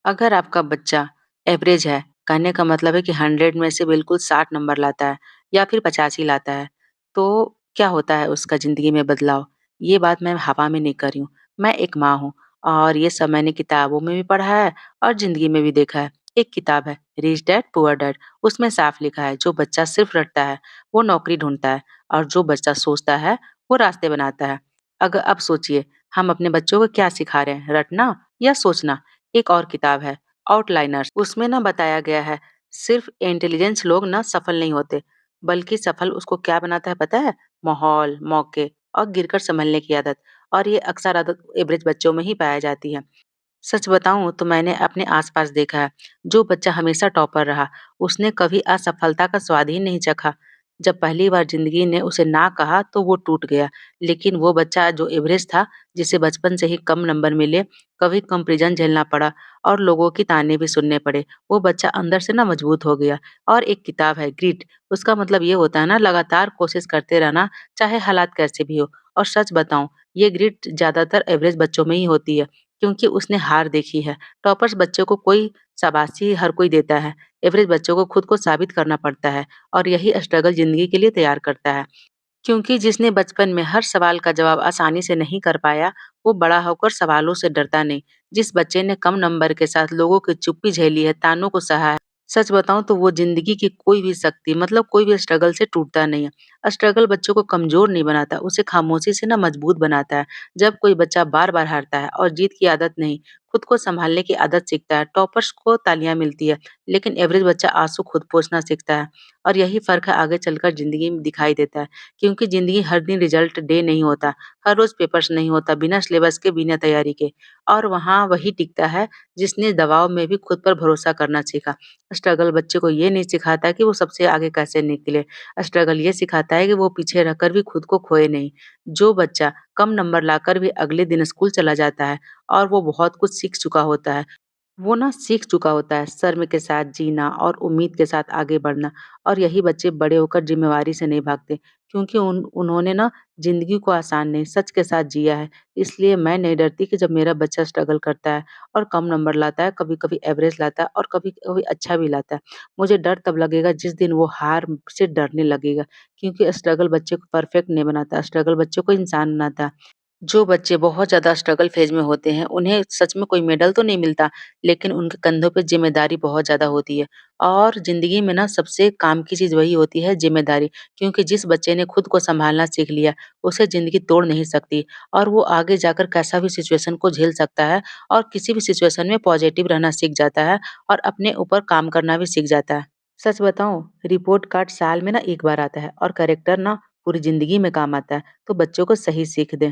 अगर आपका बच्चा एवरेज है, कहने का मतलब है कि 100 में से बिल्कुल 60 नंबर लाता है या फिर 85 लाता है, तो क्या होता है उसका ज़िंदगी में बदलाव? ये बात मैं हवा में नहीं कर रही हूँ। मैं एक माँ हूँ और ये सब मैंने किताबों में भी पढ़ा है और ज़िंदगी में भी देखा है। एक किताब है रिच डैड पुअर डैड, उसमें साफ लिखा है जो बच्चा सिर्फ रटता है, वो नौकरी ढूँढता है और जो बच्चा सोचता है, वो रास्ते बनाता है। अब सोचिए, हम अपने बच्चों को क्या सिखा रहे हैं, रटना या सोचना? एक और किताब है आउटलाइनर्स, उसमें ना बताया गया है सिर्फ इंटेलिजेंस लोग ना सफल नहीं होते, बल्कि सफल उसको क्या बनाता है पता है? माहौल, मौके और गिरकर संभलने की आदत। और ये अक्सर आदत एवरेज बच्चों में ही पाया जाती है। सच बताऊं तो मैंने अपने आसपास देखा है, जो बच्चा हमेशा टॉपर रहा, उसने कभी असफलता का स्वाद ही नहीं चखा। जब पहली बार जिंदगी ने उसे ना कहा तो वो टूट गया। लेकिन वो बच्चा जो एवरेज था, जिसे बचपन से ही कम नंबर मिले, कभी कंपैरिजन झेलना पड़ा और लोगों की ताने भी सुनने पड़े, वो बच्चा अंदर से ना मजबूत हो गया। और एक किताब है ग्रिट, उसका मतलब ये होता है ना लगातार कोशिश करते रहना, चाहे हालात कैसे भी हो। और सच बताऊं, ये ग्रिट ज्यादातर एवरेज बच्चों में ही होती है, क्योंकि उसने हार देखी है। टॉपर्स बच्चों को कोई शाबाशी हर कोई देता है, एवरेज बच्चों को खुद को साबित करना पड़ता है और यही स्ट्रगल ज़िंदगी के लिए तैयार करता है। क्योंकि जिसने बचपन में हर सवाल का जवाब आसानी से नहीं कर पाया, वो बड़ा होकर सवालों से डरता नहीं। जिस बच्चे ने कम नंबर के साथ लोगों की चुप्पी झेली है, तानों को सहा है, सच बताऊँ तो वो ज़िंदगी की कोई भी शक्ति मतलब कोई भी स्ट्रगल से टूटता नहीं है। स्ट्रगल बच्चों को कमज़ोर नहीं बनाता, उसे खामोशी से ना मजबूत बनाता है। जब कोई बच्चा बार-बार हारता है और जीत की आदत नहीं, खुद को सँभालने की आदत सीखता है, टॉपर्स को तालियाँ मिलती है, लेकिन एवरेज बच्चा आँसू खुद पोंछना सीखता है। और यही फ़र्क है आगे चलकर ज़िंदगी में दिखाई देता है। क्योंकि ज़िंदगी हर दिन रिजल्ट डे नहीं होता, हर रोज़ पेपर्स नहीं होता बिना सिलेबस के, बिना तैयारी के। और वहाँ वही टिकता है जिसने दबाव में भी खुद पर भरोसा करना सीखा। स्ट्रगल बच्चे को ये नहीं सिखाता कि वो सबसे आगे कैसे निकले, स्ट्रगल ये सिखाता है कि वो पीछे रहकर भी खुद को खोए नहीं। जो बच्चा कम नंबर लाकर भी अगले दिन स्कूल चला जाता है और वो बहुत कुछ सीख चुका होता है, वो ना सीख चुका होता है शर्म के साथ जीना और उम्मीद के साथ आगे बढ़ना। और यही बच्चे बड़े होकर जिम्मेवारी से नहीं भागते, क्योंकि उन्होंने ना जिंदगी को आसान नहीं सच के साथ जिया है। इसलिए मैं नहीं डरती कि जब मेरा बच्चा स्ट्रगल करता है और कम नंबर लाता है, कभी कभी एवरेज लाता है और कभी कभी अच्छा भी लाता है। मुझे डर तब लगेगा जिस दिन वो हार से डरने लगेगा, क्योंकि स्ट्रगल बच्चे को परफेक्ट नहीं बनाता, स्ट्रगल बच्चे को इंसान बनाता है। जो बच्चे बहुत ज़्यादा स्ट्रगल फ़ेज़ में होते हैं, उन्हें सच में कोई मेडल तो नहीं मिलता, लेकिन उनके कंधों पे ज़िम्मेदारी बहुत ज़्यादा होती है। और ज़िंदगी में ना सबसे काम की चीज़ वही होती है ज़िम्मेदारी, क्योंकि जिस बच्चे ने खुद को सँभालना सीख लिया, उसे ज़िंदगी तोड़ नहीं सकती और वो आगे जाकर कैसा भी सिचुएशन को झेल सकता है और किसी भी सिचुएशन में पॉज़िटिव रहना सीख जाता है और अपने ऊपर काम करना भी सीख जाता है। सच बताऊँ, रिपोर्ट कार्ड साल में ना 1 बार आता है और कैरेक्टर ना पूरी ज़िंदगी में काम आता है, तो बच्चों को सही सीख दें।